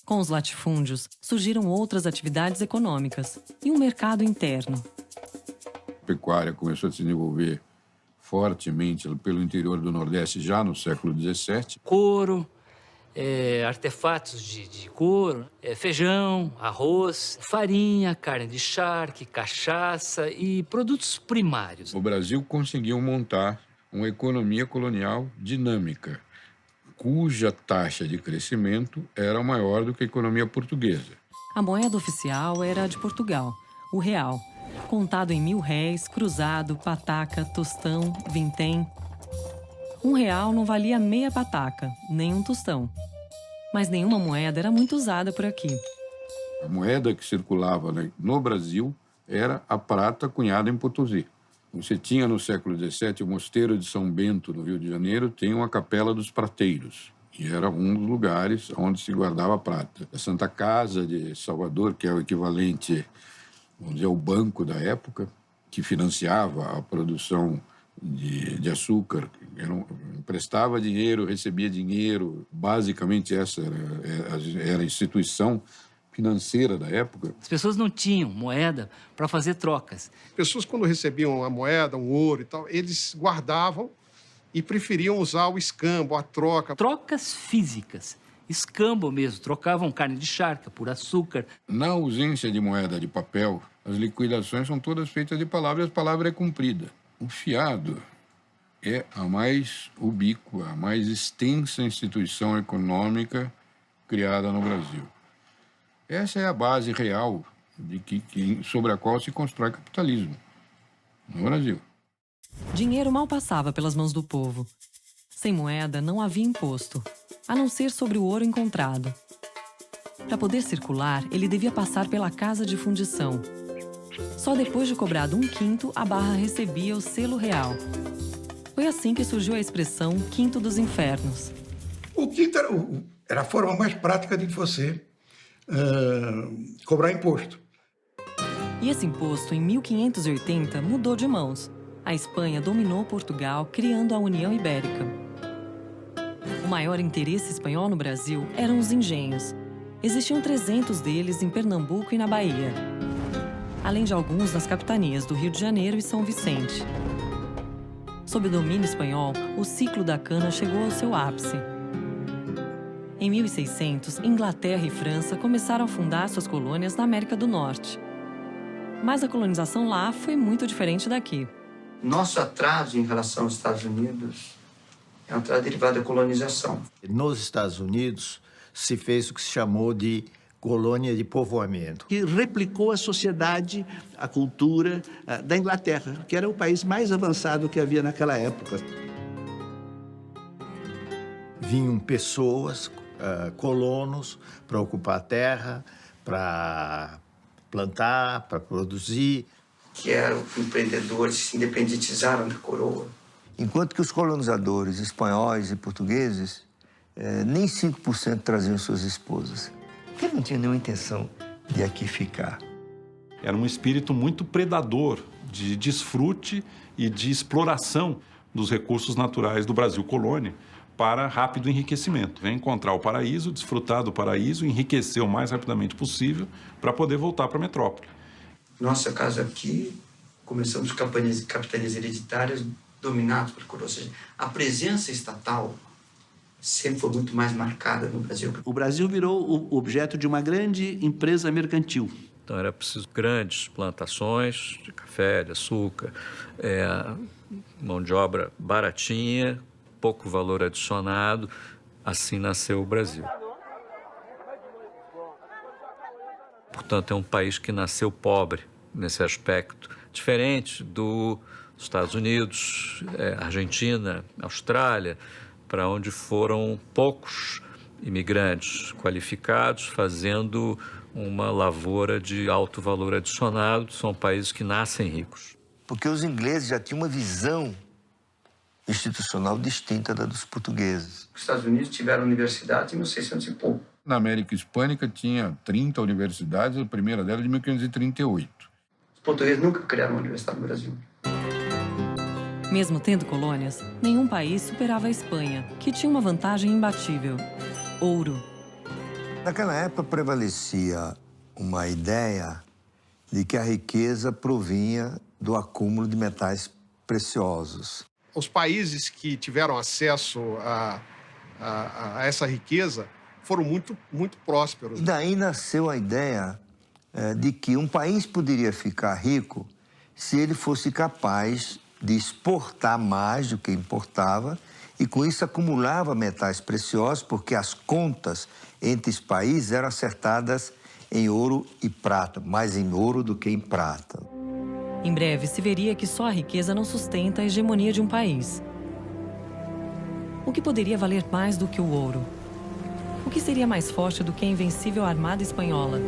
Com os latifúndios, surgiram outras atividades econômicas e um mercado interno. A pecuária começou a se desenvolver fortemente pelo interior do Nordeste já no século XVII. Couro, artefatos de couro, feijão, arroz, farinha, carne de charque, cachaça e produtos primários. O Brasil conseguiu montar uma economia colonial dinâmica, cuja taxa de crescimento era maior do que a economia portuguesa. A moeda oficial era a de Portugal, o real, contado em 1.000 réis, cruzado, pataca, tostão, vintém. R$1 não valia meia pataca, nem um tostão. Mas nenhuma moeda era muito usada por aqui. A moeda que circulava no Brasil era a prata cunhada em Potosí. Você tinha no século XVII o Mosteiro de São Bento, no Rio de Janeiro, tem uma Capela dos Prateiros, e era um dos lugares onde se guardava prata. A Santa Casa de Salvador, que é o equivalente, vamos dizer, ao banco da época, que financiava a produção de açúcar, emprestava dinheiro, recebia dinheiro, basicamente essa era a instituição financeira da época. As pessoas não tinham moeda para fazer trocas. Pessoas, quando recebiam a moeda, um ouro e tal, eles guardavam e preferiam usar o escambo, a troca. Trocas físicas, escambo mesmo, trocavam carne de charca por açúcar. Na ausência de moeda de papel, as liquidações são todas feitas de palavra e a palavra é cumprida. O fiado é a mais ubíqua, a mais extensa instituição econômica criada no Brasil. Essa é a base real sobre a qual se constrói capitalismo no Brasil. Dinheiro mal passava pelas mãos do povo. Sem moeda não havia imposto, a não ser sobre o ouro encontrado. Para poder circular, ele devia passar pela casa de fundição. Só depois de cobrado 1/5, a barra recebia o selo real. Foi assim que surgiu a expressão quinto dos infernos. O quinto era a forma mais prática de você cobrar imposto. E esse imposto, em 1580, mudou de mãos. A Espanha dominou Portugal, criando a União Ibérica. O maior interesse espanhol no Brasil eram os engenhos. Existiam 300 deles em Pernambuco e na Bahia, além de alguns nas capitanias do Rio de Janeiro e São Vicente. Sob o domínio espanhol, o ciclo da cana chegou ao seu ápice. Em 1600, Inglaterra e França começaram a fundar suas colônias na América do Norte. Mas a colonização lá foi muito diferente daqui. Nosso atraso em relação aos Estados Unidos é um atraso derivado da colonização. Nos Estados Unidos, se fez o que se chamou de colônia de povoamento. Que replicou a sociedade, a cultura da Inglaterra, que era o país mais avançado que havia naquela época. Vinham pessoas, colonos, para ocupar a terra, para plantar, para produzir. Que eram empreendedores que se independentizaram da coroa. Enquanto que os colonizadores espanhóis e portugueses nem 5% traziam suas esposas. Porque não tinha nenhuma intenção de aqui ficar. Era um espírito muito predador, de desfrute e de exploração dos recursos naturais do Brasil colônia para rápido enriquecimento. Vem encontrar o paraíso, desfrutar do paraíso, enriquecer o mais rapidamente possível para poder voltar para a metrópole. Nossa casa aqui, começamos com capitanias hereditárias dominadas por coroa. Ou seja, a presença estatal sempre foi muito mais marcada no Brasil. O Brasil virou o objeto de uma grande empresa mercantil. Então era preciso grandes plantações de café, de açúcar, mão de obra baratinha, pouco valor adicionado. Assim nasceu o Brasil. Portanto, é um país que nasceu pobre nesse aspecto, diferente dos Estados Unidos, Argentina, Austrália, para onde foram poucos imigrantes qualificados fazendo uma lavoura de alto valor adicionado. São países que nascem ricos. Porque os ingleses já tinham uma visão institucional distinta da dos portugueses. Os Estados Unidos tiveram universidades em 1600 e pouco. Na América Hispânica tinha 30 universidades, a primeira delas de 1538. Os portugueses nunca criaram uma universidade no Brasil. Mesmo tendo colônias, nenhum país superava a Espanha, que tinha uma vantagem imbatível: ouro. Naquela época prevalecia uma ideia de que a riqueza provinha do acúmulo de metais preciosos. Os países que tiveram acesso a essa riqueza foram muito prósperos. E daí nasceu a ideia de que um país poderia ficar rico se ele fosse capaz de exportar mais do que importava e, com isso, acumulava metais preciosos, porque as contas entre os países eram acertadas em ouro e prata, mais em ouro do que em prata. Em breve, se veria que só a riqueza não sustenta a hegemonia de um país. O que poderia valer mais do que o ouro? O que seria mais forte do que a invencível armada espanhola?